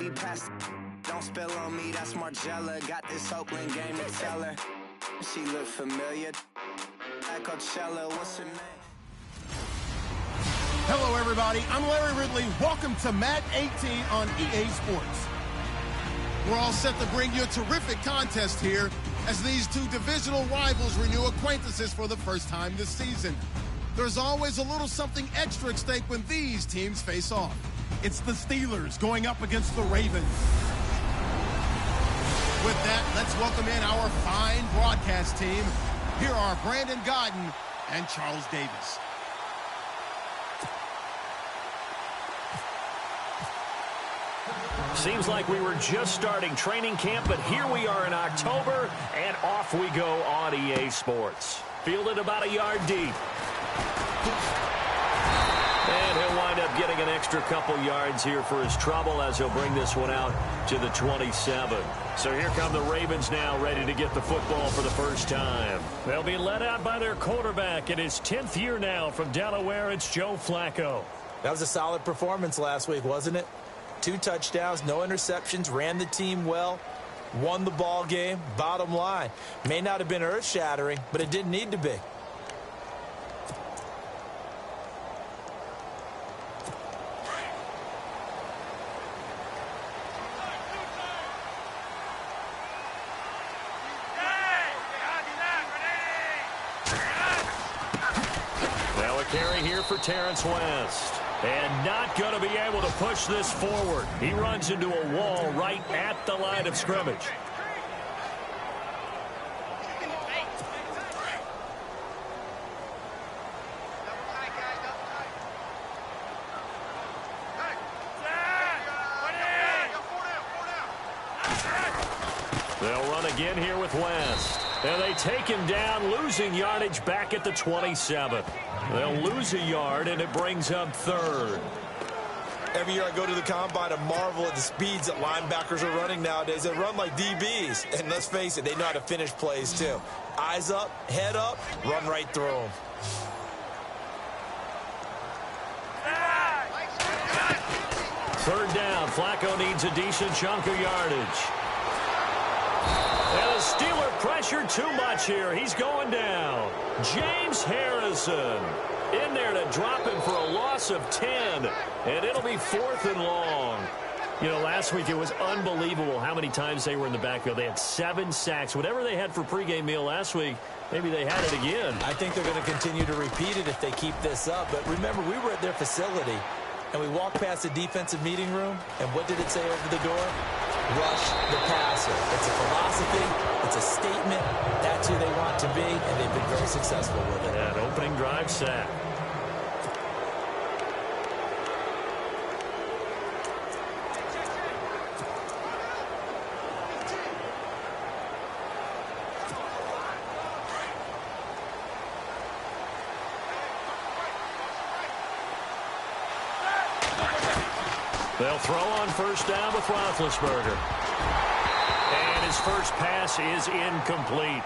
baby, pass. Don't spill on me, that's Margella. Got this Oakland game to tell her. She look familiar. At Coachella, what's her name? Hello, everybody. I'm Larry Ridley. Welcome to Madden 18 on EA Sports. We're all set to bring you a terrific contest here as these two divisional rivals renew acquaintances for the first time this season. There's always a little something extra at stake when these teams face off. It's the Steelers going up against the Ravens. With that, let's welcome in our fine broadcast team. Here are Brandon Godden and Charles Davis. Seems like we were just starting training camp, but here we are in October, and off we go on EA Sports. Fielded about a yard deep. And he'll wind up getting an extra couple yards here for his trouble as he'll bring this one out to the 27. So here come the Ravens now, ready to get the football for the first time. They'll be led out by their quarterback in his 10th year now from Delaware. It's Joe Flacco. That was a solid performance last week, wasn't it? 2 touchdowns, no interceptions, ran the team well, won the ball game. Bottom line, may not have been earth-shattering, but it didn't need to be. Now a carry here for Terrence West. And not going to be able to push this forward. He runs into a wall right at the line of scrimmage. They'll run again here with West. And they take him down, losing yardage back at the 27. They'll lose a yard, and it brings up 3rd. Every year I go to the combine and marvel at the speeds that linebackers are running nowadays. They run like DBs. And let's face it, they know how to finish plays too. Eyes up, head up, run right through them. Third down. Flacco needs a decent chunk of yardage. And the Steeler pressure too much here. He's going down. James Harrison in there to drop him for a loss of 10. And it'll be 4th and long. You know, last week it was unbelievable how many times they were in the backfield. They had 7 sacks. Whatever they had for pregame meal last week, maybe they had it again. I think they're going to continue to repeat it if they keep this up. But remember, we were at their facility, and we walked past the defensive meeting room, and what did it say over the door? Rush the passer. It's a philosophy. It's a statement. That's who they want to be, and they've been very successful with it. That opening drive sack. They'll throw on first down with Roethlisberger. And his first pass is incomplete.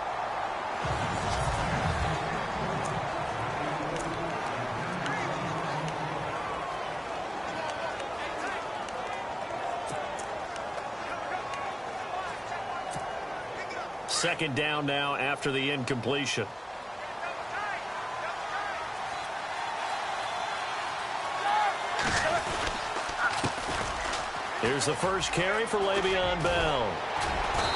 Second down now after the incompletion. Here's the first carry for Le'Veon Bell.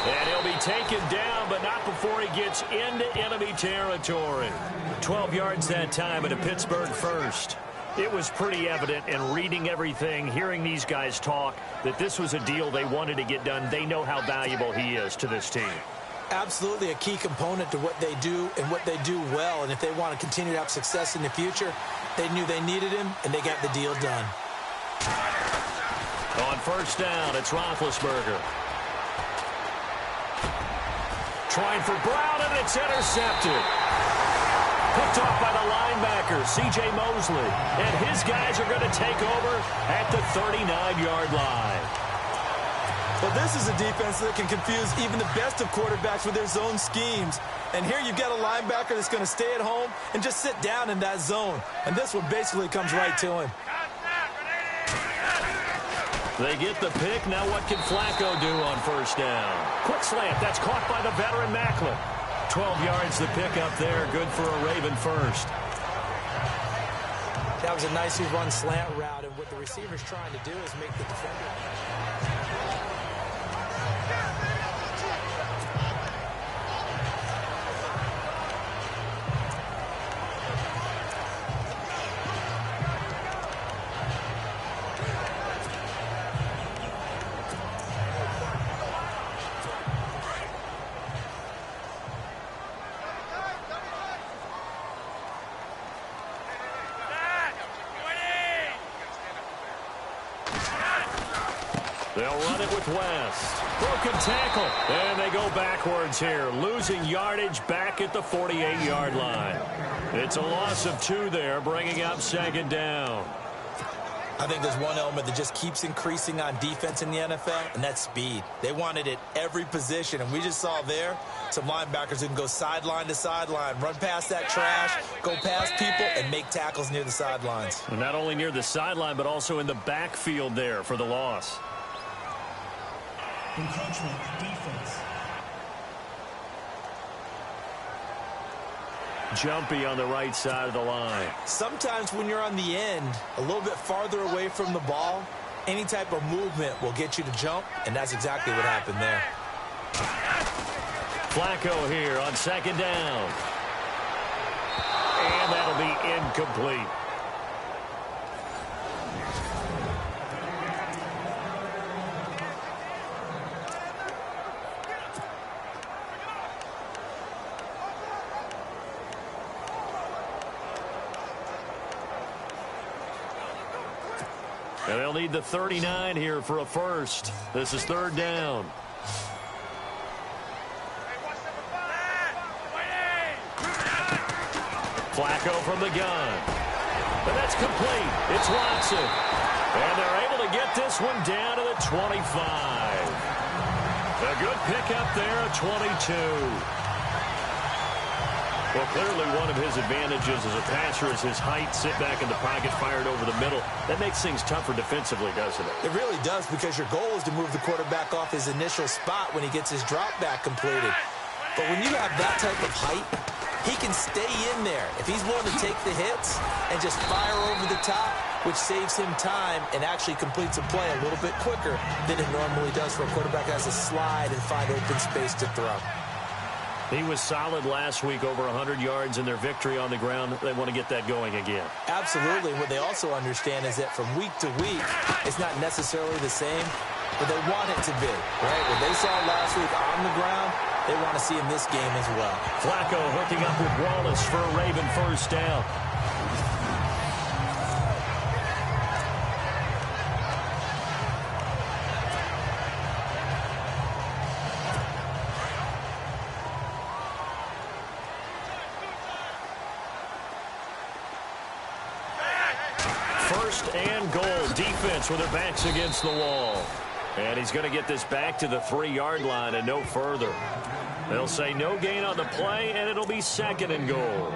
And he'll be taken down, but not before he gets into enemy territory. 12 yards that time and a Pittsburgh first. It was pretty evident in reading everything, hearing these guys talk, that this was a deal they wanted to get done. They know how valuable he is to this team. Absolutely a key component to what they do and what they do well. And if they want to continue to have success in the future, they knew they needed him, and they got the deal done. On first down, it's Roethlisberger. Trying for Brown, and it's intercepted. Picked off by the linebacker, C.J. Mosley. And his guys are going to take over at the 39-yard line. Well, this is a defense that can confuse even the best of quarterbacks with their zone schemes. And here you've got a linebacker that's going to stay at home and just sit down in that zone. And this one basically comes right to him. They get the pick. Now what can Flacco do on first down? Quick slant. That's caught by the veteran Macklin. 12 yards the pick up there. Good for a Raven first. That was a nicely run slant route, and what the receiver's trying to do is make the defender. They'll run it with West. Broken tackle. And they go backwards here. Losing yardage back at the 48-yard line. It's a loss of 2 there, bringing up second down. I think there's one element that just keeps increasing on defense in the NFL, and that's speed. They want it at every position, and we just saw there some linebackers who can go sideline to sideline, run past that trash, go past people, and make tackles near the sidelines. And not only near the sideline, but also in the backfield there for the loss. Encroachment defense. Jumpy on the right side of the line. Sometimes when you're on the end, a little bit farther away from the ball, any type of movement will get you to jump, and that's exactly what happened there. Flacco here on second down. And that'll be incomplete. And they'll need the 39 here for a first. This is third down. Flacco from the gun. But that's complete. It's Watson. And they're able to get this one down to the 25. A good pickup there at 22. Well, clearly one of his advantages as a passer is his height. Sit back in the pocket, fired over the middle. That makes things tougher defensively, doesn't it? It really does, because your goal is to move the quarterback off his initial spot when he gets his drop back completed. But when you have that type of height, he can stay in there if he's willing to take the hits and just fire over the top, which saves him time and actually completes a play a little bit quicker than it normally does for a quarterback that has to slide and find open space to throw. He was solid last week, over 100 yards in their victory on the ground. They want to get that going again. Absolutely. What they also understand is that from week to week, it's not necessarily the same, but they want it to be, right? What they saw last week on the ground, they want to see in this game as well. Flacco hooking up with Wallace for a Raven first down. First and goal. Defense with their backs against the wall. And he's going to get this back to the 3-yard line and no further. They'll say no gain on the play, and it'll be second and goal.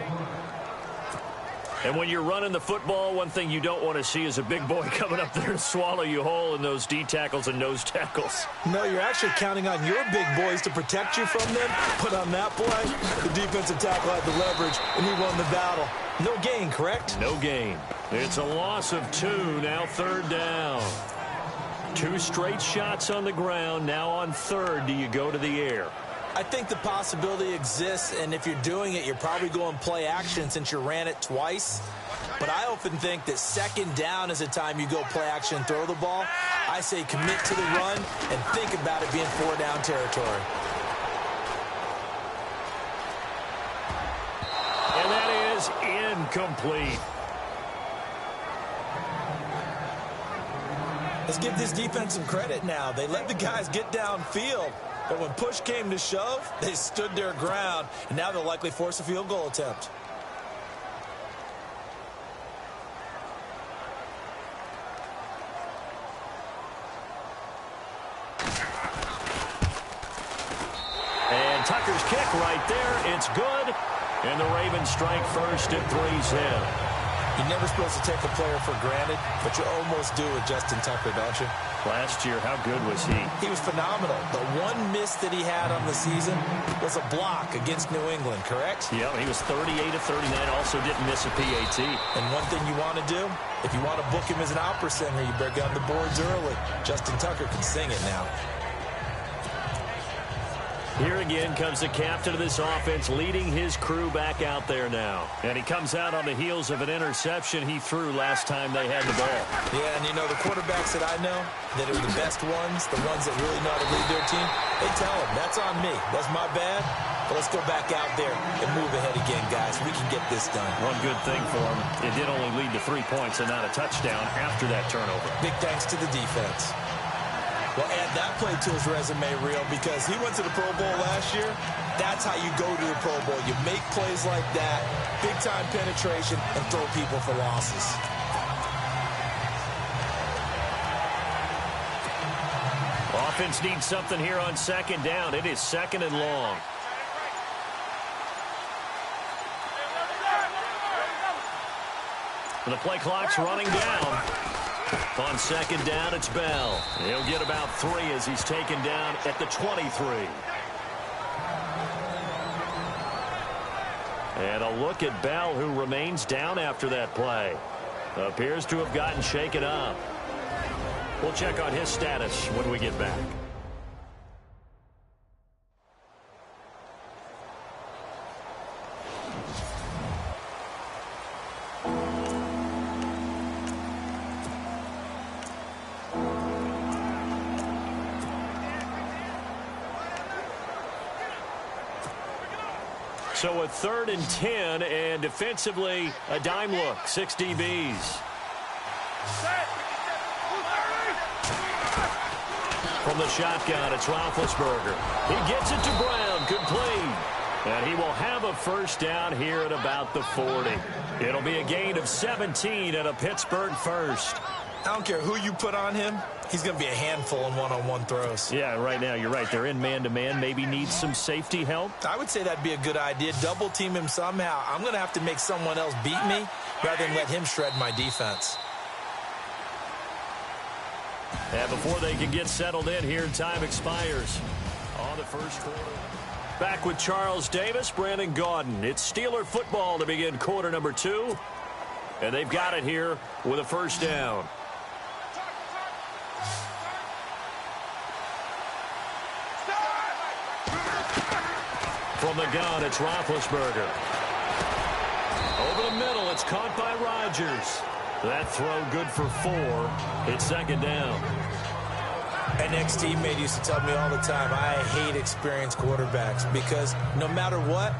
And when you're running the football, one thing you don't want to see is a big boy coming up there to swallow you whole in those D tackles and nose tackles. No, you're actually counting on your big boys to protect you from them. But on that play, the defensive tackle had the leverage, and he won the battle. No gain, correct? No gain. It's a loss of 2, now third down. 2 straight shots on the ground. Now on third, do you go to the air? I think the possibility exists, and if you're doing it, you're probably going play action since you ran it twice. But I often think that second down is the time you go play action and throw the ball. I say commit to the run and think about it being 4-down territory. And that is incomplete. Let's give this defense some credit now. They let the guys get downfield, but when push came to shove, they stood their ground, and now they'll likely force a field goal attempt. And Tucker's kick right there. It's good. And the Ravens strike first at 3-0. You're never supposed to take a player for granted, but you almost do with Justin Tucker, don't you? Last year, how good was he? He was phenomenal. The one miss that he had on the season was a block against New England, correct? Yeah, he was 38 of 39, also didn't miss a PAT. And one thing you want to do, if you want to book him as an opera singer, you better get on the boards early. Justin Tucker can sing it now. Here again comes the captain of this offense, leading his crew back out there now. And he comes out on the heels of an interception he threw last time they had the ball. Yeah, and you know, the quarterbacks that I know that are the best ones, the ones that really know how to lead their team, they tell them, that's on me. That's my bad. But let's go back out there and move ahead again, guys. We can get this done. One good thing for him, it did only lead to 3 points and not a touchdown after that turnover. Big thanks to the defense. Well, add that play to his resume, Real, because he went to the Pro Bowl last year. That's how you go to the Pro Bowl. You make plays like that, big-time penetration, and throw people for losses. Offense needs something here on second down. It is second and long. The play clock's running down. On second down, it's Bell. He'll get about 3 as he's taken down at the 23. And a look at Bell, who remains down after that play. Appears to have gotten shaken up. We'll check on his status when we get back. So a 3rd and 10, and defensively, a dime look, 6 DBs. From the shotgun, it's Roethlisberger. He gets it to Brown, complete. And he will have a first down here at about the 40. It'll be a gain of 17 and a Pittsburgh first. I don't care who you put on him. He's going to be a handful in one-on-one throws. Yeah, right now, you're right. They're in man-to-man. Maybe needs some safety help. I would say that'd be a good idea. Double team him somehow. I'm going to have to make someone else beat me rather than let him shred my defense. And before they can get settled in here, time expires on the first quarter. Back with Charles Davis, Brandon Gaudin. It's Steeler football to begin quarter number 2. And they've got it here with a first down. From the gun, it's Roethlisberger. Over the middle, it's caught by Rodgers. That throw good for 4. It's second down. An ex-teammate used to tell me all the time, I hate experienced quarterbacks because no matter what,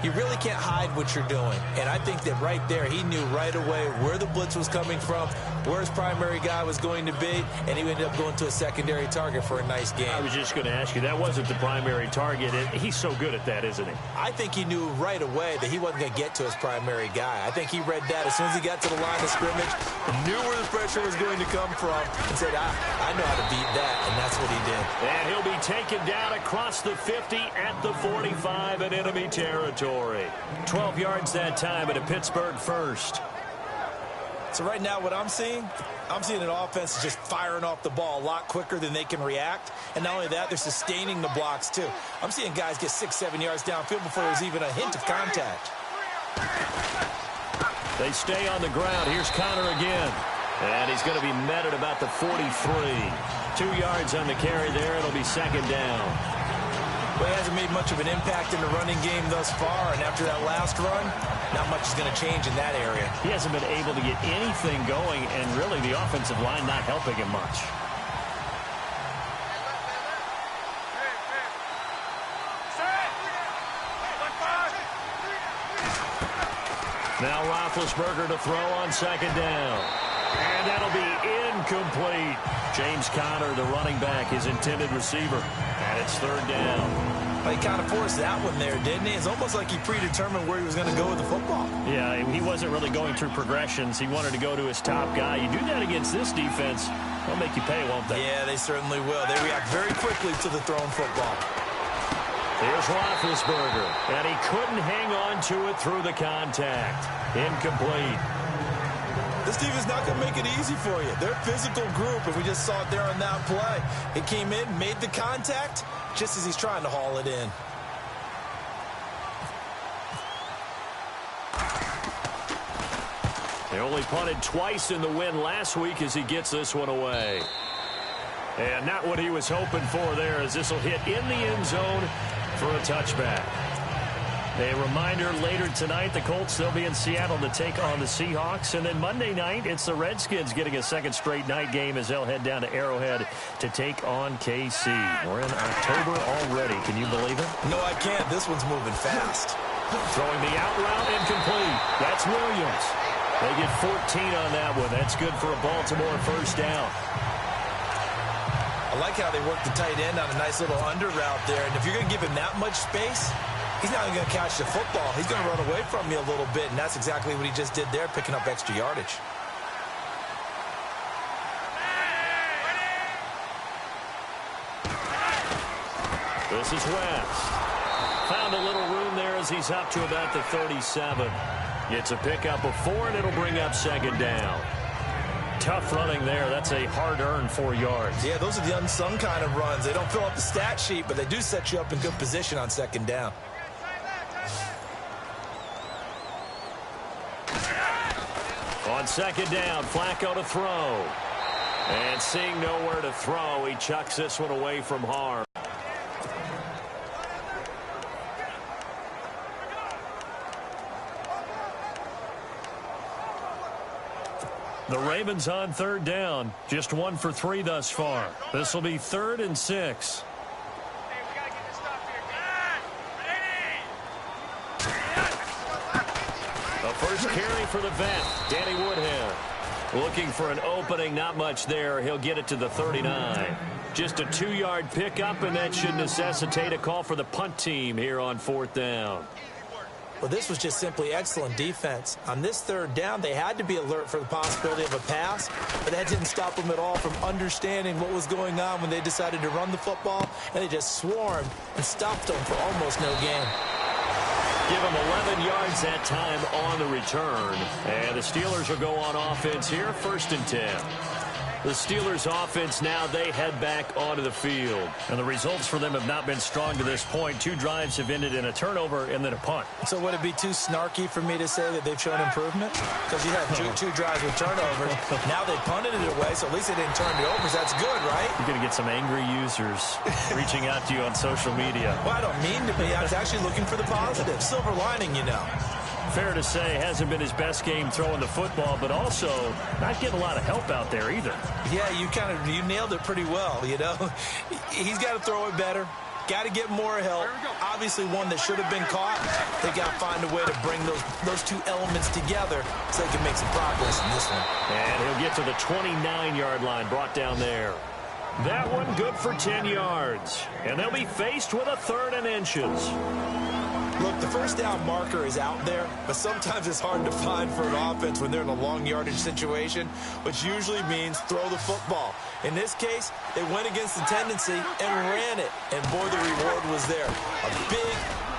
you really can't hide what you're doing. And I think that right there, he knew right away where the blitz was coming from, where his primary guy was going to be, and he ended up going to a secondary target for a nice game. I was just going to ask you, that wasn't the primary target. He's so good at that, isn't he? I think he knew right away that he wasn't going to get to his primary guy. I think he read that as soon as he got to the line of scrimmage, knew where the pressure was going to come from, and said, I know how to beat that, and that's what he did. And he'll be taken down across the 50 at the 45 in enemy territory. 12 yards that time at a Pittsburgh first. So right now what I'm seeing an offense just firing off the ball a lot quicker than they can react. And not only that, they're sustaining the blocks too. I'm seeing guys get 6-7 yards downfield before there's even a hint of contact. They stay on the ground. Here's Connor again. And he's going to be met at about the 43. 2 yards on the carry there. It'll be second down. Well, he hasn't made much of an impact in the running game thus far, and after that last run, not much is going to change in that area. He hasn't been able to get anything going, and really the offensive line not helping him much. Now Roethlisberger to throw on second down. And that'll be incomplete. James Conner, the running back, his intended receiver. And it's third down. Well, he kind of forced that one there, didn't he? It's almost like he predetermined where he was going to go with the football. Yeah, he wasn't really going through progressions. He wanted to go to his top guy. You do that against this defense, they'll make you pay, won't they? Yeah, they certainly will. They react very quickly to the thrown football. Here's Roethlisberger, and he couldn't hang on to it through the contact. Incomplete. This team is not going to make it easy for you. They're a physical group, and we just saw it there on that play. It came in, made the contact, just as he's trying to haul it in. They only punted twice in the win last week as he gets this one away. And not what he was hoping for there, as this will hit in the end zone for a touchback. A reminder, later tonight, the Colts, they'll be in Seattle to take on the Seahawks. And then Monday night, it's the Redskins getting a second straight night game as they'll head down to Arrowhead to take on KC. We're in October already. Can you believe it? No, I can't. This one's moving fast. Throwing the out route incomplete. That's Williams. They get 14 on that one. That's good for a Baltimore first down. I like how they work the tight end on a nice little under route there. And if you're going to give him that much space, he's not even going to catch the football. He's going to run away from you a little bit, and that's exactly what he just did there, picking up extra yardage. This is West. Found a little room there as he's up to about the 37. It's a pickup of 4, and it'll bring up second down. Tough running there. That's a hard-earned 4 yards. Yeah, those are the unsung kind of runs. They don't fill up the stat sheet, but they do set you up in good position on second down. On second down, Flacco to throw. And seeing nowhere to throw, he chucks this one away from harm. The Ravens on third down. Just 1 for 3 thus far. This will be 3rd and 6. A first carry for the vet, Danny Woodhead. Looking for an opening, not much there. He'll get it to the 39. Just a 2-yard pickup, and that should necessitate a call for the punt team here on 4th down. Well, this was just simply excellent defense. On this 3rd down, they had to be alert for the possibility of a pass, but that didn't stop them at all from understanding what was going on when they decided to run the football, and they just swarmed and stopped them for almost no gain. Give them 11 yards that time on the return, and the Steelers will go on offense here, 1st and 10. The Steelers offense now, they head back onto the field. And the results for them have not been strong to this point. 2 drives have ended in a turnover and then a punt. So would it be too snarky for me to say that they've shown improvement? Because you had two drives with turnovers. Now they punted it away, so at least they didn't turn it over. So that's good, right? You're going to get some angry users reaching out to you on social media. Well, I don't mean to be. I was actually looking for the positive. Silver lining, you know. Fair to say, hasn't been his best game throwing the football, but also not getting a lot of help out there either. Yeah, you nailed it pretty well, you know. He's got to throw it better. Got to get more help. Obviously one that should have been caught. They got to find a way to bring those 2 elements together so they can make some progress in this one. And he'll get to the 29-yard line, brought down there. That one good for 10 yards. And they'll be faced with a 3rd and inches. Look, the first down marker is out there, but sometimes it's hard to find for an offense when they're in a long yardage situation, which usually means throw the football. In this case, they went against the tendency and ran it, and boy, the reward was there. A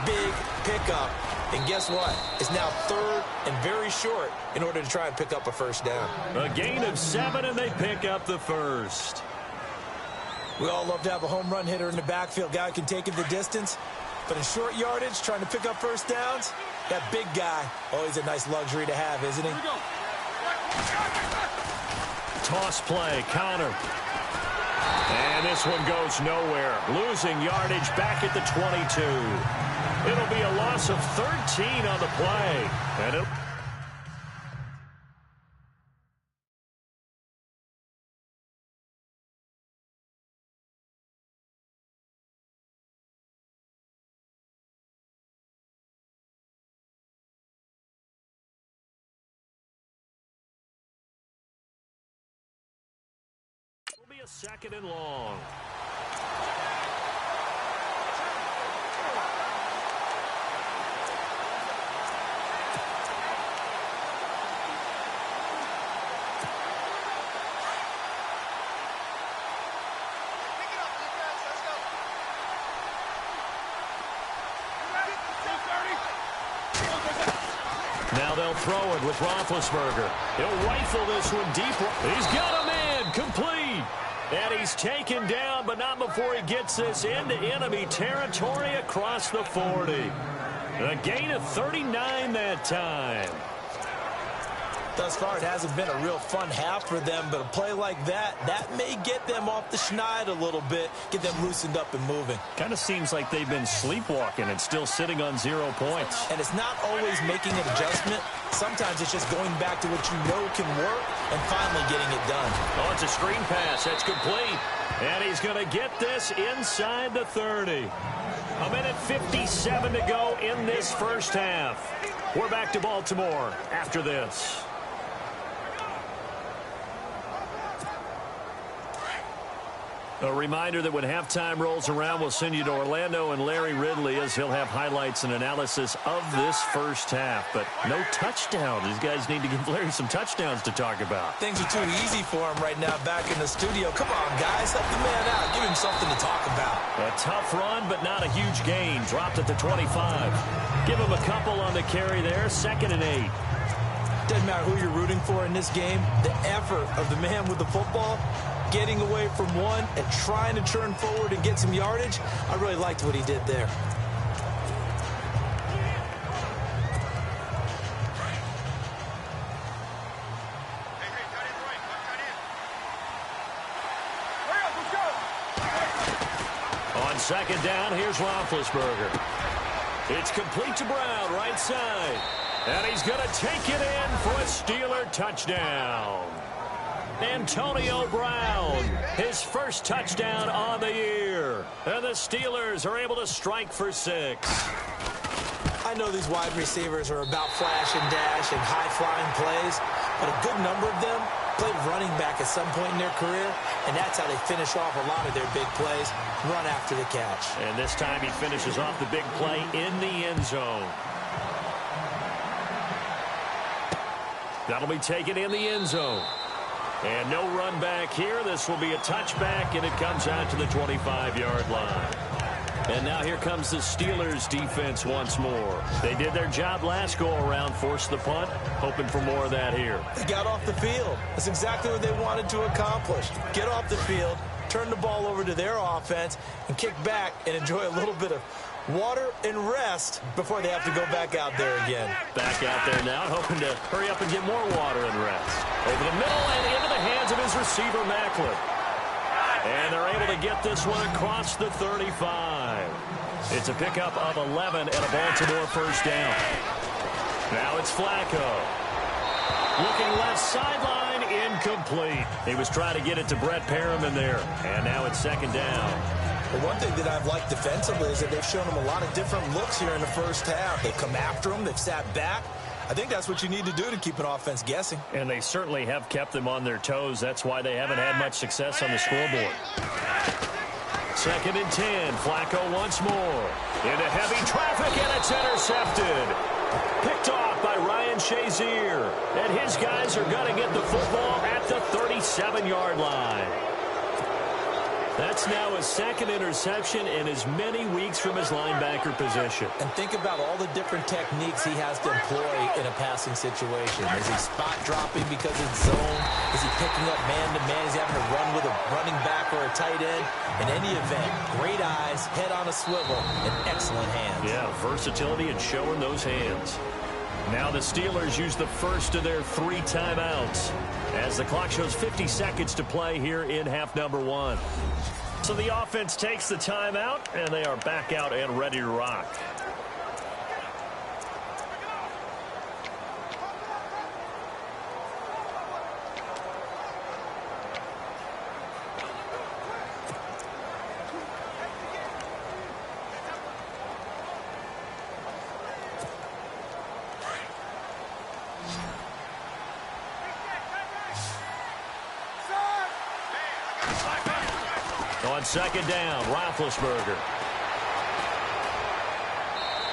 big pickup, and guess what? It's now 3rd and very short in order to try and pick up a first down. A gain of 7, and they pick up the first. We all love to have a home run hitter in the backfield, guy who can take it the distance. But in short yardage, trying to pick up first downs, that big guy, always a nice luxury to have, isn't he? Toss play, counter. And this one goes nowhere. Losing yardage back at the 22. It'll be a loss of 13 on the play. And it'll... be a 2nd and long. Now they'll throw it with Roethlisberger. He'll rifle this one deep. He's got a man, complete. And he's taken down, but not before he gets this into enemy territory across the 40. A gain of 39 that time. Thus far, it hasn't been a real fun half for them, but a play like that may get them off the schneid a little bit, get them loosened up and moving. Kind of seems like they've been sleepwalking and still sitting on 0 points. And it's not always making an adjustment. Sometimes it's just going back to what you know can work and finally getting it done. Oh, it's a screen pass. That's complete. And he's going to get this inside the 30. A minute 57 to go in this first half. We're back to Baltimore after this. A reminder that when halftime rolls around, we'll send you to Orlando and Larry Ridley as he'll have highlights and analysis of this first half. But no touchdown. These guys need to give Larry some touchdowns to talk about. Things are too easy for him right now back in the studio. Come on, guys. Help the man out. Give him something to talk about. A tough run, but not a huge gain. Dropped at the 25. Give him a couple on the carry there. 2nd and 8. Doesn't matter who you're rooting for in this game. The effort of the man with the football, getting away from one and trying to turn forward and get some yardage, I really liked what he did there. On 2nd down, here's Roethlisberger. It's complete to Brown, right side. And he's going to take it in for a Steeler touchdown. Antonio Brown, his first touchdown on the year. And the Steelers are able to strike for 6. I know these wide receivers are about flash and dash and high-flying plays, but a good number of them played running back at some point in their career, and that's how they finish off a lot of their big plays, run after the catch. And this time he finishes off the big play in the end zone. That'll be taken in the end zone. And no run back here. This will be a touchback, and it comes out to the 25-yard line. And now here comes the Steelers defense once more. They did their job last go-around, forced the punt, hoping for more of that here. They got off the field. That's exactly what they wanted to accomplish. Get off the field, turn the ball over to their offense, and kick back and enjoy a little bit of water and rest before they have to go back out there again. Back out there now, hoping to hurry up and get more water and rest. Over the middle and into the hands of his receiver, Macklin. And they're able to get this one across the 35. It's a pickup of 11 and a Baltimore first down. Now it's Flacco. Looking left sideline, incomplete. He was trying to get it to Brett Perriman there. And now it's 2nd down. Well, one thing that I've liked defensively is that they've shown him a lot of different looks here in the first half. They've come after him. They've sat back. I think that's what you need to do to keep an offense guessing. And they certainly have kept them on their toes. That's why they haven't had much success on the scoreboard. 2nd and 10. Flacco once more. Into heavy traffic, and it's intercepted. Picked off by Ryan Shazier. And his guys are going to get the football at the 37-yard line. That's now his 2nd interception in as many weeks from his linebacker position. And think about all the different techniques he has to employ in a passing situation. Is he spot dropping because it's zone? Is he picking up man-to-man? Is he having to run with a running back or a tight end? In any event, great eyes, head on a swivel, and excellent hands. Yeah, versatility and showing those hands. Now the Steelers use the first of their 3 timeouts as the clock shows 50 seconds to play here in half number 1. So the offense takes the timeout, and they are back out and ready to rock. On 2nd down, Roethlisberger.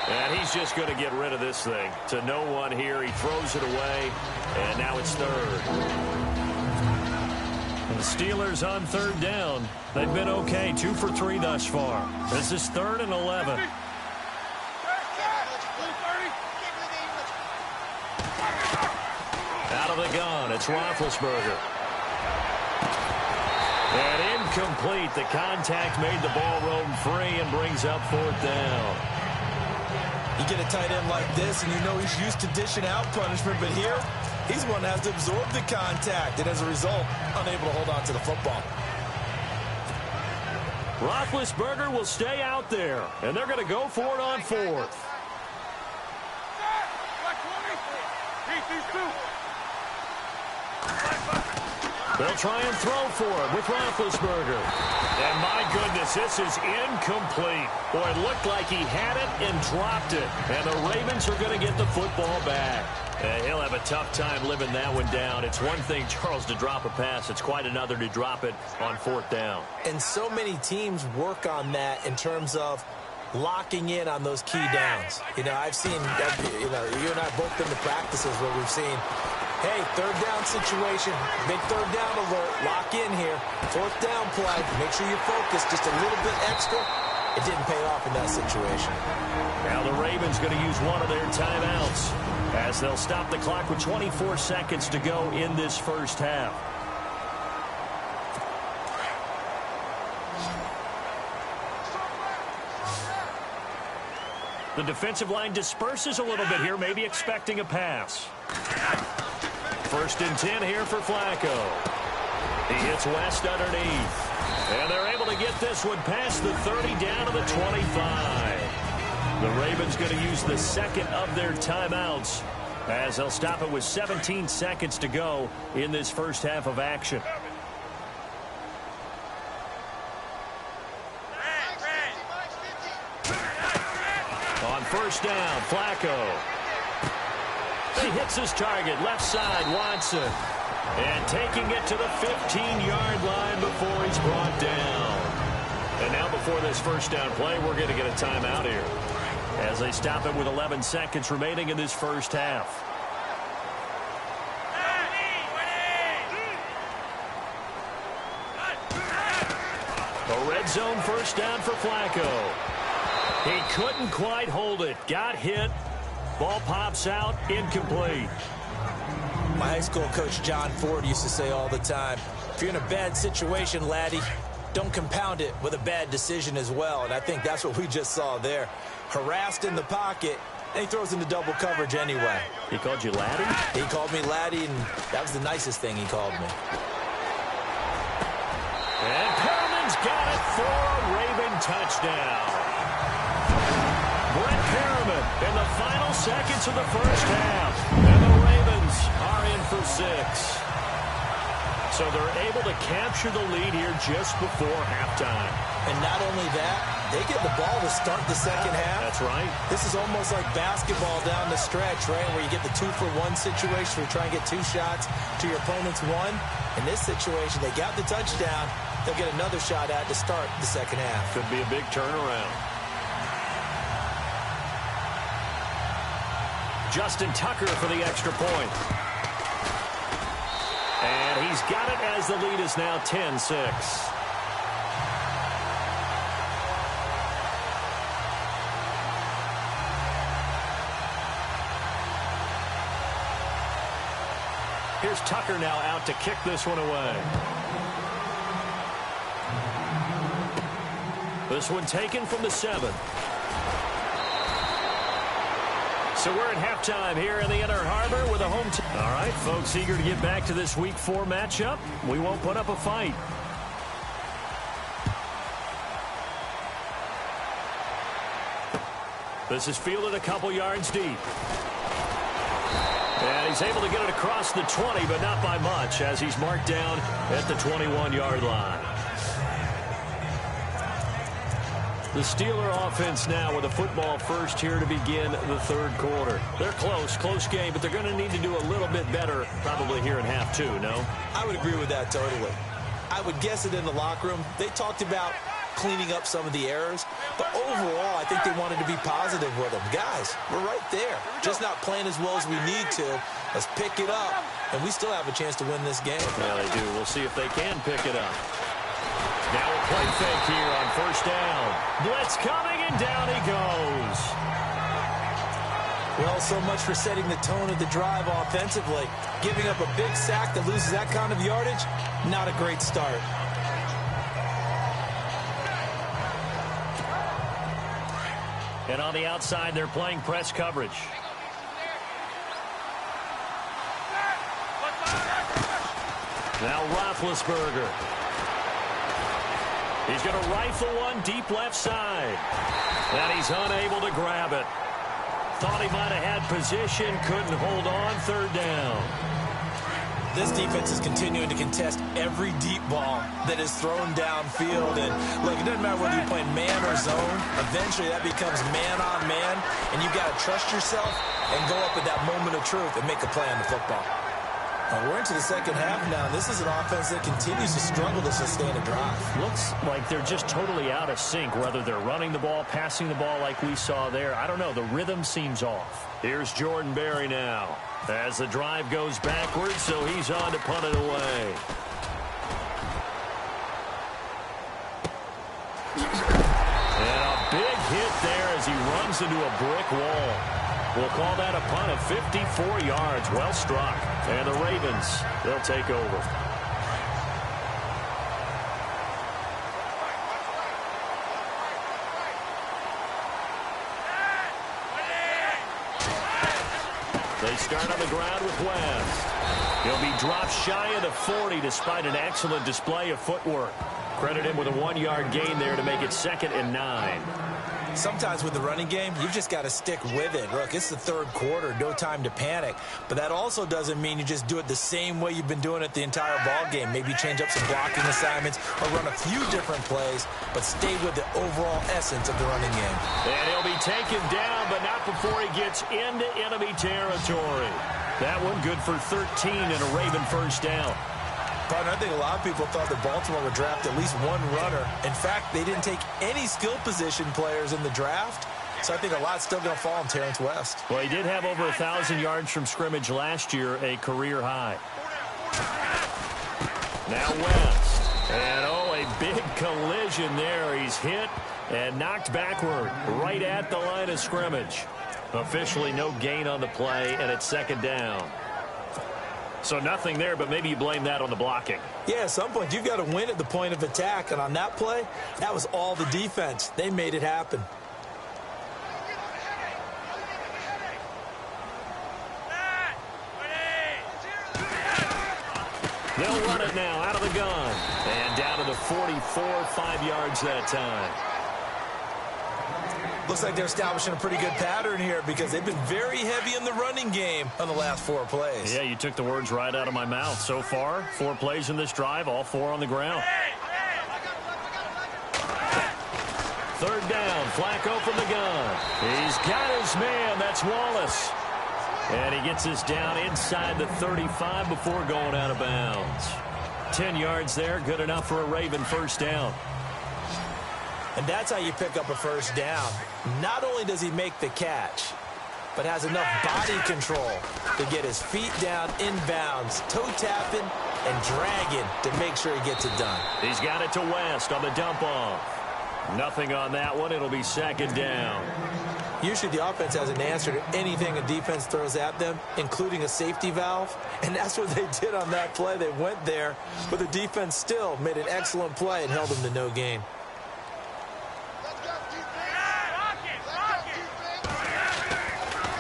And he's just going to get rid of this thing. To no one here. He throws it away, and now it's 3rd. And the Steelers on 3rd down. They've been okay, 2 for 3 thus far. This is 3rd and 11. of the gun. It's Roethlisberger. And incomplete. The contact made the ball roam free and brings up 4th down. You get a tight end like this, and you know he's used to dishing out punishment, but here, he's the one that has to absorb the contact, and as a result, unable to hold on to the football. Roethlisberger will stay out there, and they're going to go for it on 4th. They'll try and throw for it with Roethlisberger. And my goodness, this is incomplete. Boy, it looked like he had it and dropped it. And the Ravens are going to get the football back. He'll have a tough time living that one down. It's one thing, Charles, to drop a pass. It's quite another to drop it on 4th down. And so many teams work on that in terms of locking in on those key downs. You know, I've seen, you and I both been to practices where we've seen, hey, 3rd down situation, big 3rd down alert, lock in here. 4th down play, make sure you focus just a little bit extra. It didn't pay off in that situation. Now the Ravens going to use one of their timeouts as they'll stop the clock with 24 seconds to go in this first half. The defensive line disperses a little bit here, maybe expecting a pass. 1st and 10 here for Flacco. He hits West underneath. And they're able to get this one past the 30 down to the 25. The Ravens going to use the second of their timeouts as they'll stop it with 17 seconds to go in this first half of action. On 1st down, Flacco. He hits his target, left side, Watson. And taking it to the 15-yard line before he's brought down. And now before this first down play, we're going to get a timeout here as they stop it with 11 seconds remaining in this first half. A red zone first down for Flacco. He couldn't quite hold it. Got hit. Ball pops out. Incomplete. My high school coach, John Ford, used to say all the time, if you're in a bad situation, laddie, don't compound it with a bad decision as well. And I think that's what we just saw there. Harassed in the pocket, and he throws into double coverage anyway. He called you laddie? He called me laddie, and that was the nicest thing he called me. And Perriman's got it for a Raven touchdown. Brett Perriman in the final seconds of the first half. And the Ravens are in for 6. So they're able to capture the lead here just before halftime. And not only that, they get the ball to start the second half. That's right. This is almost like basketball down the stretch, right, where you get the 2-for-1 situation where you try and get 2 shots to your opponent's 1. In this situation, they got the touchdown. They'll get another shot at to start the second half. Could be a big turnaround. Justin Tucker for the extra point. And he's got it as the lead is now 10-6. Here's Tucker now out to kick this one away. This one taken from the 7. So we're at halftime here in the Inner Harbor with a home team. All right, folks, eager to get back to this Week 4 matchup. We won't put up a fight. This is fielded a couple yards deep. And he's able to get it across the 20, but not by much, as he's marked down at the 21-yard line. The Steeler offense now with a football first here to begin the third quarter. They're close game, but they're going to need to do a little bit better probably here in half 2, no? I would agree with that totally. I would guess it in the locker room. They talked about cleaning up some of the errors, but overall I think they wanted to be positive with them. Guys, we're right there. Just not playing as well as we need to. Let's pick it up, and we still have a chance to win this game. Yeah, they do. We'll see if they can pick it up. Now a play fake here on first down. Blitz coming, and down he goes. Well, so much for setting the tone of the drive offensively. Giving up a big sack that loses that kind of yardage, not a great start. And on the outside, they're playing press coverage. Now Roethlisberger. He's going to rifle one deep left side. And he's unable to grab it. Thought he might have had position, couldn't hold on, third down. This defense is continuing to contest every deep ball that is thrown downfield. And, look, it doesn't matter whether you're playing man or zone. Eventually, that becomes man on man. And you've got to trust yourself and go up at that moment of truth and make a play on the football. Now, we're into the second half now. This is an offense that continues to struggle to sustain a drive. Looks like they're just totally out of sync, whether they're running the ball, passing the ball like we saw there. I don't know. The rhythm seems off. Here's Jordan Berry now as the drive goes backwards, so he's on to punt it away. And a big hit there as he runs into a brick wall. We'll call that a punt of 54 yards. Well struck. And the Ravens, they'll take over. They start on the ground with West. He'll be dropped shy of the 40 despite an excellent display of footwork. Credit him with a 1-yard gain there to make it 2nd and 9. Sometimes with the running game, you've just got to stick with it. Look, it's the third quarter, no time to panic. But that also doesn't mean you just do it the same way you've been doing it the entire ball game. Maybe change up some blocking assignments or run a few different plays, but stay with the overall essence of the running game. And he'll be taken down, but not before he gets into enemy territory. That one good for 13 and a Raven first down. Partner, I think a lot of people thought that Baltimore would draft at least one runner. In fact, they didn't take any skill position players in the draft. So I think a lot's still going to fall on Terrence West. Well, he did have over 1,000 yards from scrimmage last year, a career high. Now West. And, oh, a big collision there. He's hit and knocked backward right at the line of scrimmage. Officially no gain on the play, and it's 2nd down. So nothing there, but maybe you blame that on the blocking. Yeah, at some point, you've got to win at the point of attack. And on that play, that was all the defense. They made it happen. They'll run it now out of the gun. And down to the 44, 5 yards that time. Looks like they're establishing a pretty good pattern here because they've been very heavy in the running game on the last 4 plays. Yeah, you took the words right out of my mouth. So far, 4 plays in this drive, all 4 on the ground. 3rd down, Flacco from the gun. He's got his man, that's Wallace. And he gets this down inside the 35 before going out of bounds. 10 yards there, good enough for a Raven first down. And that's how you pick up a first down. Not only does he make the catch, but has enough body control to get his feet down inbounds, toe tapping and dragging to make sure he gets it done. He's got it to West on the dump off. Nothing on that one. It'll be 2nd down. Usually the offense has an answer to anything a defense throws at them, including a safety valve. And that's what they did on that play. They went there, but the defense still made an excellent play and held them to no gain.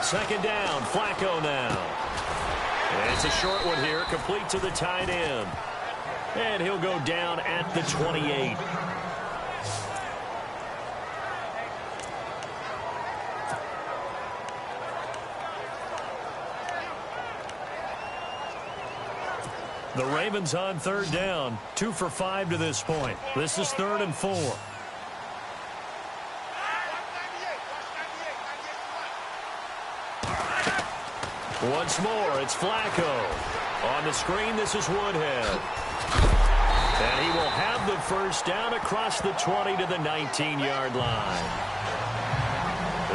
2nd down, Flacco now. And it's a short one here, complete to the tight end. And he'll go down at the 28. The Ravens on 3rd down, 2 for 5 to this point. This is 3rd and 4. Once more, it's Flacco. On the screen, this is Woodhead. And he will have the first down across the 20 to the 19-yard line.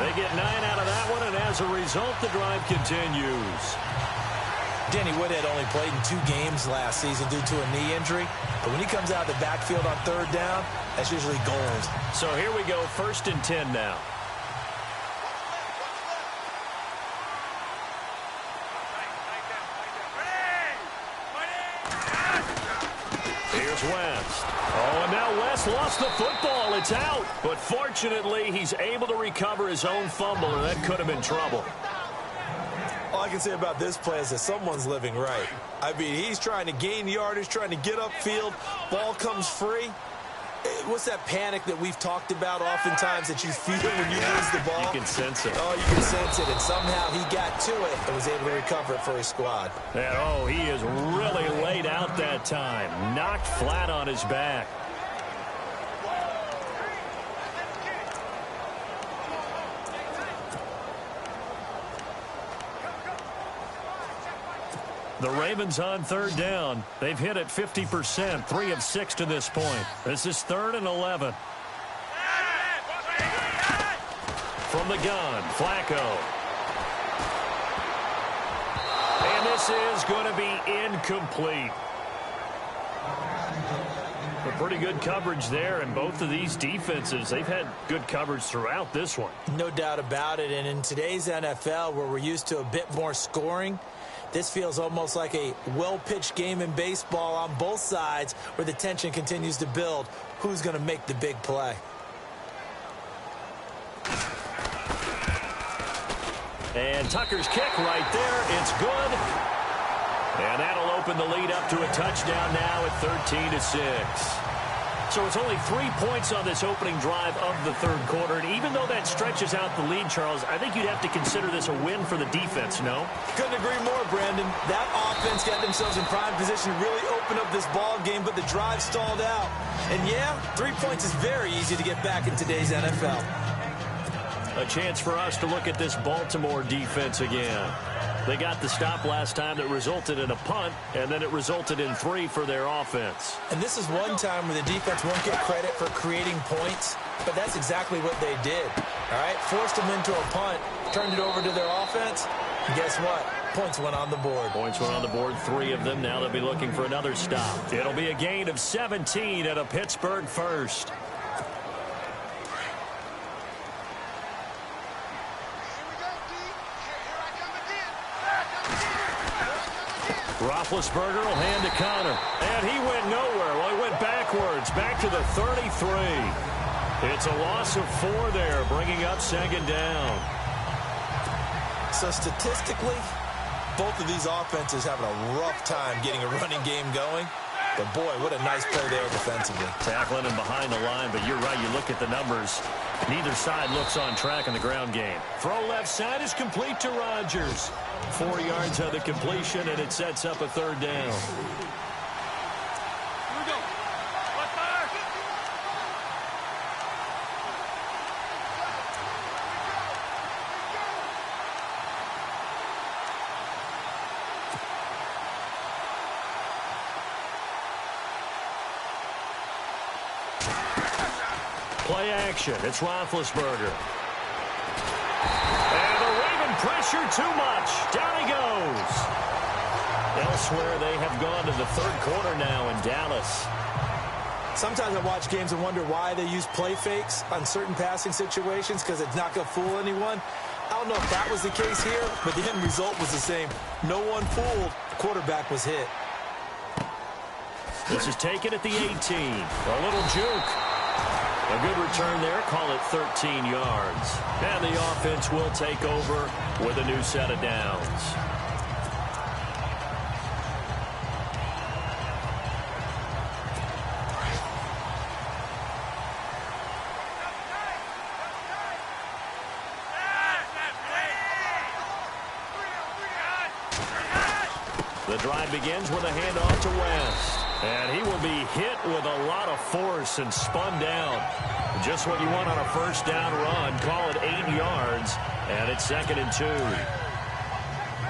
They get 9 out of that one, and as a result, the drive continues. Danny Woodhead only played in 2 games last season due to a knee injury. But when he comes out of the backfield on 3rd down, that's usually gold. So here we go, 1st and 10 now. is West. Oh, and now West lost the football. It's out. But fortunately, he's able to recover his own fumble, and that could have been trouble. All I can say about this play is that someone's living right. I mean, he's trying to gain yardage, trying to get upfield. Ball comes free. What's that panic that we've talked about oftentimes that you feel when you lose the ball? You can sense it. Oh, you can sense it. And somehow he got to it and was able to recover it for his squad. And, oh, he is really laid out that time. Knocked flat on his back. The Ravens on third down. They've hit it 50%, 3 of 6 to this point. This is 3rd and 11. From the gun, Flacco. And this is going to be incomplete. But pretty good coverage there, and both of these defenses, they've had good coverage throughout this one. No doubt about it, and in today's NFL, where we're used to a bit more scoring, this feels almost like a well-pitched game in baseball on both sides where the tension continues to build. Who's going to make the big play? And Tucker's kick right there. It's good. And that'll open the lead up to a touchdown now at 13-6. So it's only 3 points on this opening drive of the third quarter. And even though that stretches out the lead, Charles, I think you'd have to consider this a win for the defense, no? Couldn't agree more, Brandon. That offense got themselves in prime position to really open up this ball game, but the drive stalled out. And yeah, 3 points is very easy to get back in today's NFL. A chance for us to look at this Baltimore defense again. They got the stop last time that resulted in a punt, and then it resulted in 3 for their offense. And this is one time where the defense won't get credit for creating points, but that's exactly what they did. All right, forced them into a punt, turned it over to their offense, and guess what? Points went on the board. Points went on the board, 3 of them. Now they'll be looking for another stop. It'll be a gain of 17 at a Pittsburgh first. Roethlisberger will hand to Connor. And he went nowhere. Well, he went backwards. Back to the 33. It's a loss of 4 there, bringing up 2nd down. So statistically, both of these offenses having a rough time getting a running game going. But, boy, what a nice play there defensively. Tackling him behind the line, but you're right. You look at the numbers. Neither side looks on track in the ground game. Throw left side is complete to Rodgers. 4 yards on the completion, and it sets up a 3rd down. Play action. It's Roethlisberger. And the Raven pressure too much. Down he goes. Elsewhere, they have gone to the 3rd quarter now in Dallas. Sometimes I watch games and wonder why they use play fakes on certain passing situations because it's not going to fool anyone. I don't know if that was the case here, but the end result was the same. No one fooled. Quarterback was hit. This is taken at the 18. A little juke. A good return there. Call it 13 yards. And the offense will take over with a new set of downs. The drive begins with a handoff to West. And he will be hit with a lot of force and spun down. Just what you want on a first down run. Call it 8 yards. And it's 2nd and 2.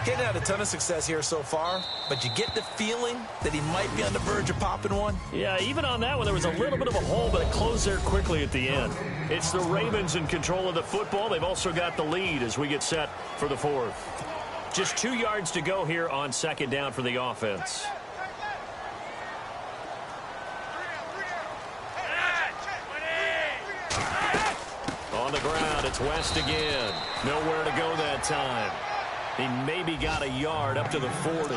Getting had a ton of success here so far, but you get the feeling that he might be on the verge of popping one. Yeah, even on that one, there was a little bit of a hole, but it closed there quickly at the end. It's the Ravens in control of the football. They've also got the lead as we get set for the 4th. Just 2 yards to go here on 2nd down for the offense. On the ground, it's West again. Nowhere to go that time. He maybe got a yard up to the 40.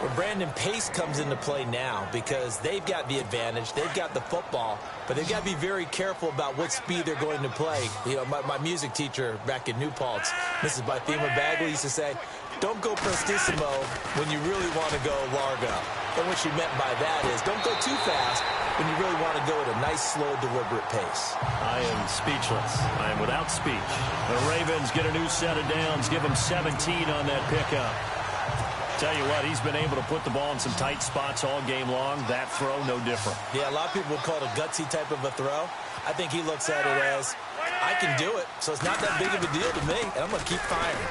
Well, Brandon, pace comes into play now because they've got the advantage. They've got the football, but they've got to be very careful about what speed they're going to play. You know, my music teacher back in New Paltz, Mrs. Bythema Bagley, used to say, don't go prestissimo when you really want to go largo. And what she meant by that is don't go too fast when you really want to go at a nice, slow, deliberate pace. I am speechless. I am without speech. The Ravens get a new set of downs, give them 17 on that pickup. Tell you what, he's been able to put the ball in some tight spots all game long. That throw, no different. Yeah, a lot of people would call it a gutsy type of a throw. I think he looks at it as, I can do it, so it's not that big of a deal to me, and I'm going to keep firing.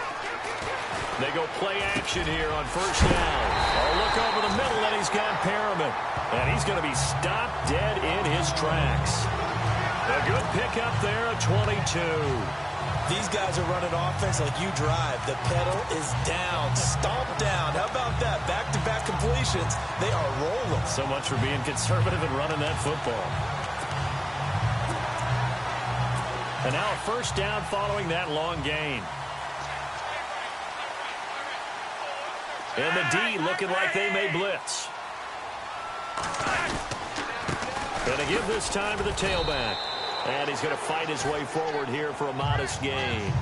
They go play action here on first down. Oh, look over the middle, and he's got Perriman. And he's going to be stopped dead in his tracks. A good pickup there at 22. These guys are running offense like you drive. The pedal is down, stomp down. How about that? Back-to-back completions. They are rolling. So much for being conservative and running that football. And now a first down following that long gain. And the D looking like they may blitz. Going to give this time to the tailback. And he's going to fight his way forward here for a modest gain.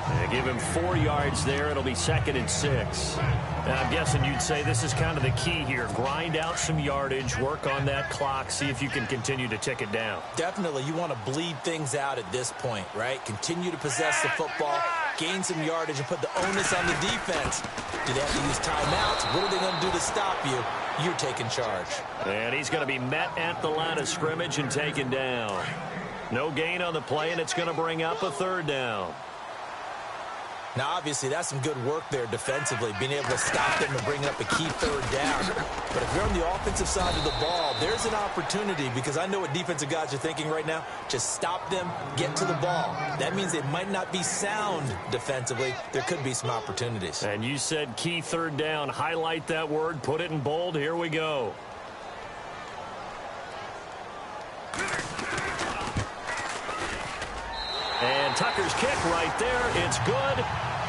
They give him 4 yards there. It'll be 2nd and 6. And I'm guessing you'd say this is kind of the key here. Grind out some yardage, work on that clock, see if you can continue to tick it down. Definitely. You want to bleed things out at this point, right? Continue to possess the football, gain some yardage, and put the onus on the defense. Do they have to use timeouts? What are they going to do to stop you? You're taking charge. And he's going to be met at the line of scrimmage and taken down. No gain on the play, and it's going to bring up a 3rd down. Now, obviously, that's some good work there defensively, being able to stop them and bring up a key 3rd down. But if you're on the offensive side of the ball, there's an opportunity, because I know what defensive guys are thinking right now. Just stop them, get to the ball. That means they might not be sound defensively. There could be some opportunities. And you said key 3rd down. Highlight that word, put it in bold. Here we go. And Tucker's kick right there. It's good.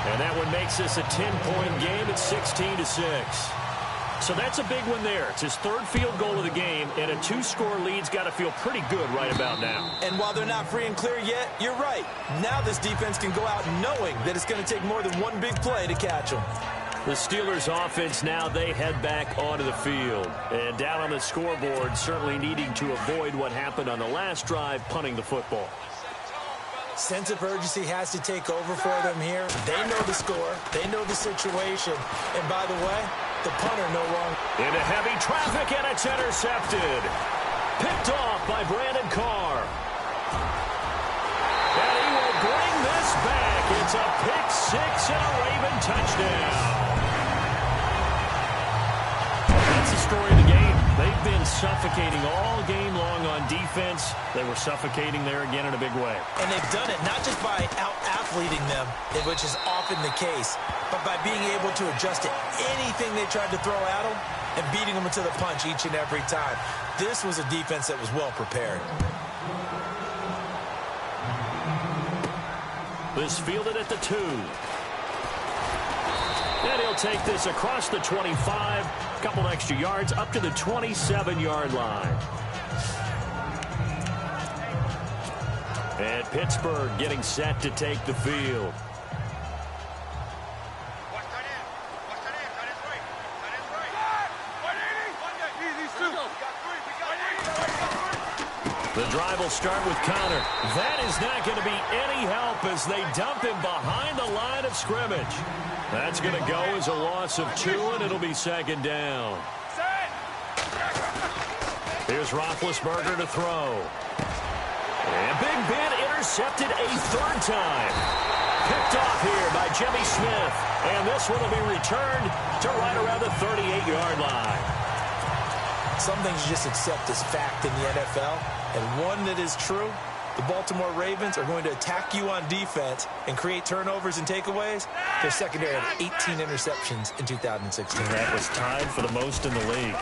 And that one makes this a 10-point game at 16-6. So that's a big one there. It's his 3rd field goal of the game, and a 2-score lead's got to feel pretty good right about now. And while they're not free and clear yet, you're right. Now this defense can go out knowing that it's going to take more than one big play to catch them. The Steelers offense now, they head back onto the field. And down on the scoreboard, certainly needing to avoid what happened on the last drive, punting the football. Sense of urgency has to take over for them here. They know the score. They know the situation. And by the way, the punter no longer. Into heavy traffic, and it's intercepted. Picked off by Brandon Carr. And he will bring this back. It's a pick 6 and a Raven touchdown. That's the story of the game. They've been suffocating all game long on defense. They were suffocating there again in a big way. And they've done it not just by out-athleting them, which is often the case, but by being able to adjust to anything they tried to throw at them and beating them into the punch each and every time. This was a defense that was well prepared. This fielded at the 2. And he'll take this across the 25. A couple extra yards up to the 27-yard line. And Pittsburgh getting set to take the field. The drive will start with Connor. That is not going to be any help as they dump him behind the line of scrimmage. That's going to go as a loss of 2, and it'll be 2nd down. Here's Roethlisberger to throw. And Big Ben intercepted a 3rd time. Picked off here by Jimmy Smith. And this one will be returned to right around the 38-yard line. Some things you just accept as fact in the NFL, and one that is true, the Baltimore Ravens are going to attack you on defense and create turnovers and takeaways. Their secondary had 18 interceptions in 2016. That was tied for the most in the league.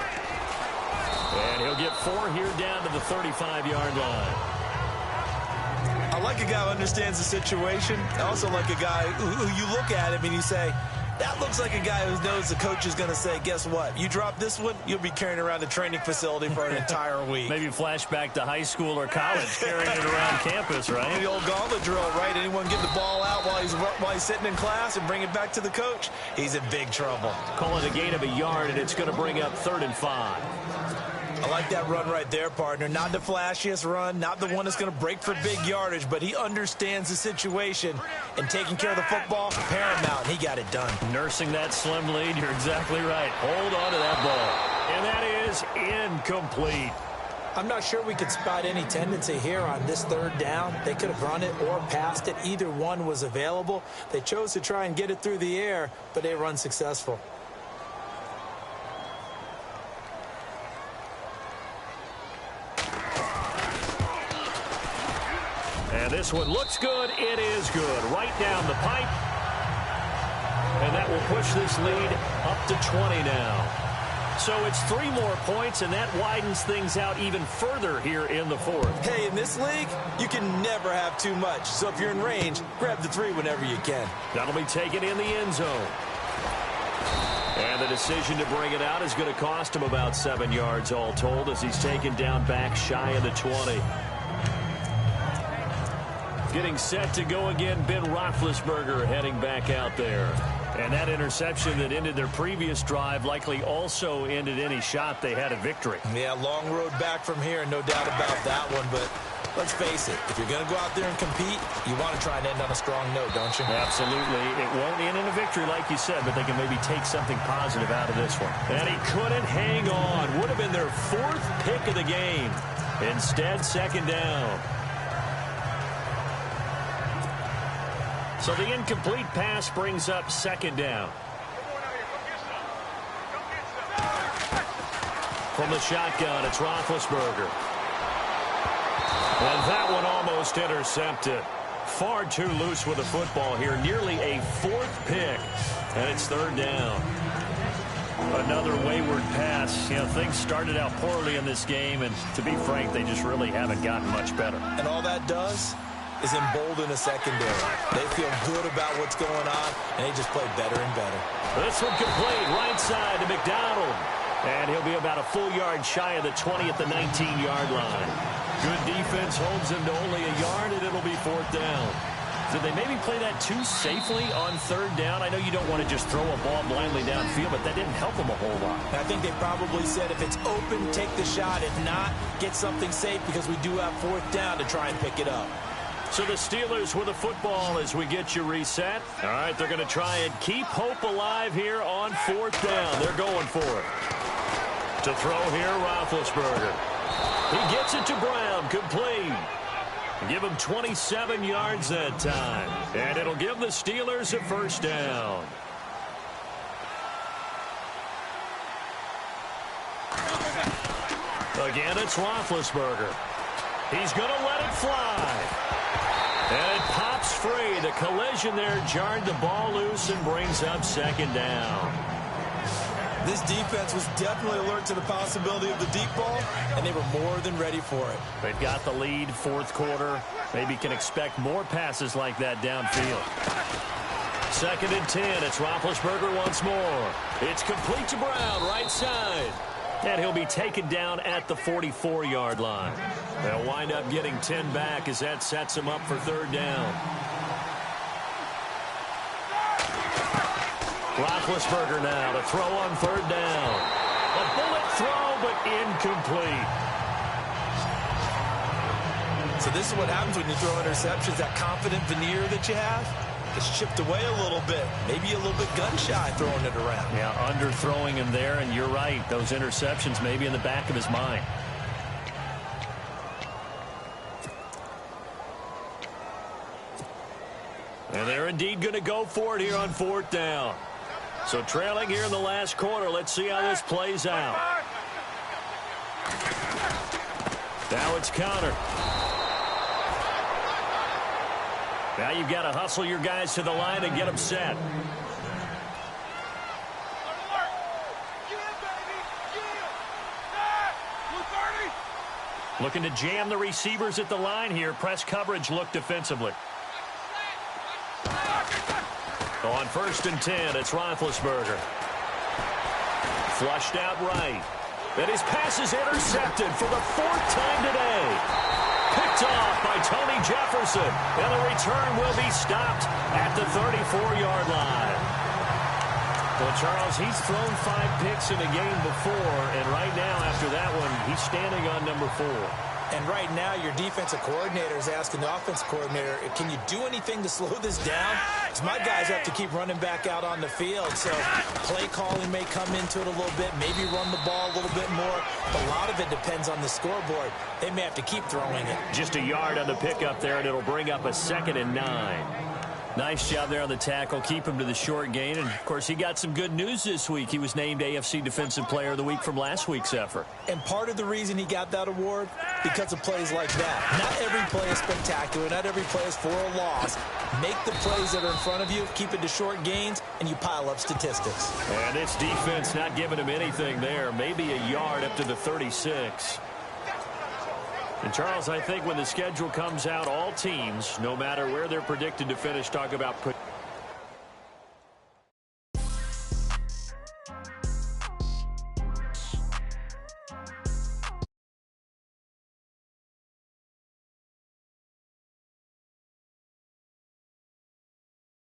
And he'll get 4 here down to the 35-yard line. I like a guy who understands the situation. I also like a guy who you look at him and you say, That looks like a guy who knows the coach is going to say, guess what? You drop this one, you'll be carrying around the training facility for an entire week. Maybe flashback to high school or college, carrying it around campus, right? The old gauntlet drill, right? Anyone give the ball out while he's sitting in class and bring it back to the coach, he's in big trouble. Call it a gain of a yard, and it's going to bring up 3rd and 5. I like that run right there, partner. Not the flashiest run, not the one that's going to break for big yardage, but he understands the situation, and taking care of the football, paramount. He got it done. Nursing that slim lead, you're exactly right. Hold on to that ball. And that is incomplete. I'm not sure we could spot any tendency here on this 3rd down. They could have run it or passed it. Either one was available. They chose to try and get it through the air, but they were unsuccessful. And this one looks good. It is good. Right down the pipe. And that will push this lead up to 20 now. So it's 3 more points, and that widens things out even further here in the 4th. Hey, in this league, you can never have too much. So if you're in range, grab the 3 whenever you can. That'll be taken in the end zone. And the decision to bring it out is going to cost him about 7 yards all told, as he's taken down back shy of the 20. Getting set to go again, Ben Roethlisberger heading back out there. And that interception that ended their previous drive likely also ended any shot they had at victory. Yeah, long road back from here, no doubt about that one. But let's face it, if you're going to go out there and compete, you want to try and end on a strong note, don't you? Absolutely. It won't end in a victory, like you said, but they can maybe take something positive out of this one. And he couldn't hang on. Would have been their 4th pick of the game. Instead, 2nd down. So the incomplete pass brings up 2nd down. From the shotgun, it's Roethlisberger. And that one almost intercepted. Far too loose with the football here. Nearly a 4th pick. And it's 3rd down. Another wayward pass. You know, things started out poorly in this game, and to be frank, they just really haven't gotten much better. And all that does is embolden a secondary. They feel good about what's going on, and they just play better and better. This one complete, right side to McDonald. And he'll be about a full yard shy of the 20 at the 19-yard line. Good defense holds him to only a yard, and it'll be 4th down. Did they maybe play that too safely on 3rd down? I know you don't want to just throw a ball blindly downfield, but that didn't help them a whole lot. I think they probably said if it's open, take the shot. If not, get something safe, because we do have 4th down to try and pick it up. So the Steelers with a football as we get you reset. All right, they're going to try and keep hope alive here on 4th down. They're going for it. To throw here, Roethlisberger. He gets it to Brown, complete. Give him 27 yards that time. And it'll give the Steelers a 1st down. Again, it's Roethlisberger. He's going to let it fly. And it pops free. The collision there jarred the ball loose and brings up 2nd down. This defense was definitely alert to the possibility of the deep ball, and they were more than ready for it. They've got the lead, 4th quarter. Maybe can expect more passes like that downfield. 2nd and 10. It's Roethlisberger once more. It's complete to Brown, right side. And he'll be taken down at the 44-yard line. They'll wind up getting 10 back as that sets him up for 3rd down. Roethlisberger now to throw on 3rd down. A bullet throw, but incomplete. So this is what happens when you throw interceptions. That confident veneer that you have, it's chipped away a little bit. Maybe a little bit gun-shy throwing it around. Yeah, underthrowing him there, and you're right. Those interceptions may be in the back of his mind. And they're indeed going to go for it here on 4th down. So trailing here in the last quarter. Let's see how this plays out. Now it's counter. Now you've got to hustle your guys to the line and get them set. Looking to jam the receivers at the line here. Press coverage look defensively. On 1st and 10, it's Roethlisberger. Flushed out right. And his pass is intercepted for the 4th time today. Picked off by Tony Jefferson. And the return will be stopped at the 34-yard line. Well, Charles, he's thrown 5 picks in a game before. And right now, after that one, he's standing on number 4. And right now, your defensive coordinator is asking the offensive coordinator, can you do anything to slow this down? Because my guys have to keep running back out on the field. So play calling may come into it a little bit, maybe run the ball a little bit more. But a lot of it depends on the scoreboard. They may have to keep throwing it. Just a yard on the pickup there, and it'll bring up a 2nd and 9. Nice job there on the tackle. Keep him to the short gain. And, of course, he got some good news this week. He was named AFC Defensive Player of the Week from last week's effort. And part of the reason he got that award, because of plays like that. Not every play is spectacular. Not every play is for a loss. Make the plays that are in front of you, keep it to short gains, and you pile up statistics. And this defense not giving him anything there. Maybe a yard up to the 36. And, Charles, I think when the schedule comes out, all teams, no matter where they're predicted to finish, talk about